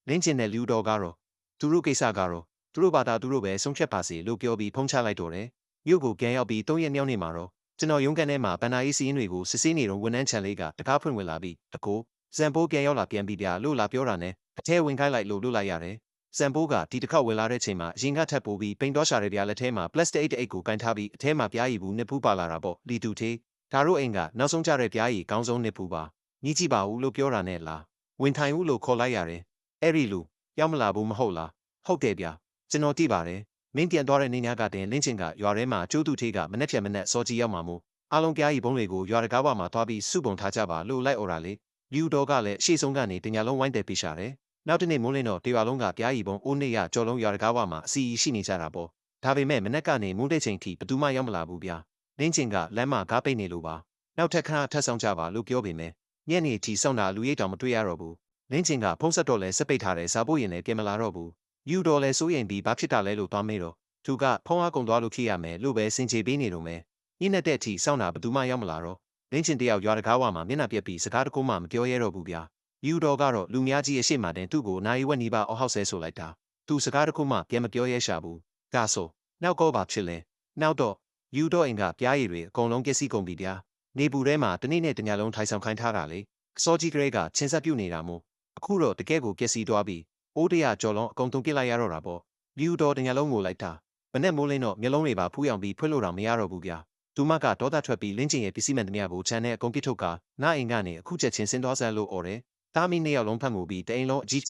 လင်းကျင်တဲ့လူတော်ကတော့သူတို့ကိစ္စကတော့သူတို့ဘာသာသူတို့ပဲဆုံးဖြတ်ပါစေလို့ပြောပြီးဖုံးချလိုက်တော့တယ်မြို့ကိုပြန်ရောက်ပြီး3ရက်မြောက်နေ့မှာတော့ကျွန်တော်ရုံးခန်းထဲမှာဘန်နာရေးစီးရင်တွေကိုစစ်ဆေးနေတော့ဝန်ထမ်းချန်လေးကတကားဖွင့်ဝင်လာပြီးအကိုဇန်ပိုးပြန်ရောက်လာပြန်ပြီးပြလို့လာပြောတာနဲ့အထဲဝင်ခိုင်းလိုက်လို့လွတ်လိုက်ရတယ်ဇန်ပိုးကဒီတစ်ခေါက်ဝင်လာတဲ့ချိန်မှာအရင်ကထပ်ပိုးပြီးပိန်တော်ရှာတဲ့ပြားလက်ထဲမှာ plastic အိတ်ကိုကန်ထားပြီးအထဲမှာပြားရည်ဘူးနှစ်ဖူးပါလာတာပေါ့လီတူသေးဒါတို့အိမ်ကနောက်ဆုံးကြတဲ့ပြားရည်ကောင်းဆုံးနှစ်ဖူးပါညီကြည့်ပါဦးလို့ပြောတာနဲ့လားဝင်ထိုင်ဦးလို့ခေါ်လိုက်ရတယ်အဲ့ဒီလူရောက်မလာဘူးမဟုတ်လားဟုတ်တယ်ဗျကျွန်တော်သိပါတယ်မင်းပြန်သွားတဲ့နေညကတင်လင်းချင်ကရွာထဲမှာကျိုးသူထေးကမနှက်ဖြတ်မနှက်စောကြီးရောက်မှာမို့အားလုံးပြားရည်ဘုံတွေကိုရွာတကားဝမှာသွားပြီးစုပုံထားကြပါလို့လိုက်អော်တာလေလူတော်ကလည်းရှေ့ဆုံးကနေတညာလုံးဝိုင်းတယ်ပြရှာတယ်နောက်တနေ့မိုးလင်းတော့တရွာလုံးကပြားရည်ဘုံအိုးနေရကြော်လုံးရွာတကားဝမှာအစီအရှိနေကြတာပေါ့ဒါပေမဲ့မနှက်ကနေမိုးတဲ့ချိန်ထိဘသူမှရောက်မလာဘူးဗျာလင်းချင်ကလမ်းမှာကားပိတ်နေလို့ပါနောက်ထပ်ခဏထပ်ဆောင်ကြပါလို့ပြောပေမဲ့ညနေထိစောင့်တာလူရိတ်တောင်မတွေ့ရတော့ဘူးလင်းချင်ကဖုံးဆက်တော့လဲစက်ပိတ်ထားတယ်စားဖို့ရင်လည်းပြင်မလာတော့ဘူးယူတော်လဲစိုးရင်ပြီးဘာဖြစ်တာလဲလို့သွားမေးတော့သူကဖုံးအားကုန်သွားလို့ဖြစ်ရမယ်လို့ပဲစင်ချေပေးနေတော့မယ်ညနေတဲ့အထိစောင့်တာဘသူမှရောက်မလာတော့လင်းချင်တယောက်ရွာတကားဝမှာမျက်နှာပြက်ပြီးစကားတကုံးမှမပြောရတော့ဘူးဗျာယူတော်ကတော့လူများကြီးအရှိမတင်သူ့ကိုနိုင်ဝက်နီးပါအောက်ဟောက်ဆဲဆိုလိုက်တာသူစကားတကုံးမှပြန်မပြောရဲရှာဘူးဒါဆိုနောက်ကောပါဖြစ်လဲနောက်တော့ယူတော်အိမ်ကပြားရည်တွေအကုန်လုံးပျက်စီးကုန်ပြီဗျာနေပူထဲမှာတနေ့နဲ့တညလုံးထိုင်ဆောင်ခိုင်းထားတာလေအစောကြီးကလေးကချင်းဆက်ပြုတ်နေတာမို့အခုတော့တကယ်ကိုပျက်စီးသွားပြီအိုးတရကြော်လုံးအကုန်တုံပစ်လိုက်ရတော့တာပေါ့ယူတော်တညလုံးကိုလိုက်တာမနဲ့မိုးလင်းတော့မျက်လုံးတွေပါဖူးရောင်ပြီးဖွင့်လို့တော့မရတော့ဘူးဗျာသူမကဒေါသထွက်ပြီးလင်းကျင်ရဲ့ပစ္စည်းမှန်သမျှကိုခြံနဲ့အကုန်ပစ်ထုတ်ကနားအိမ်ကနေအခုချက်ချင်းဆင်းသွားစမ်းလို့អော်တယ်သားမီးနှစ်ယောက်လုံးဖတ်မှုပြီးတအိမ်လုံးအကြီး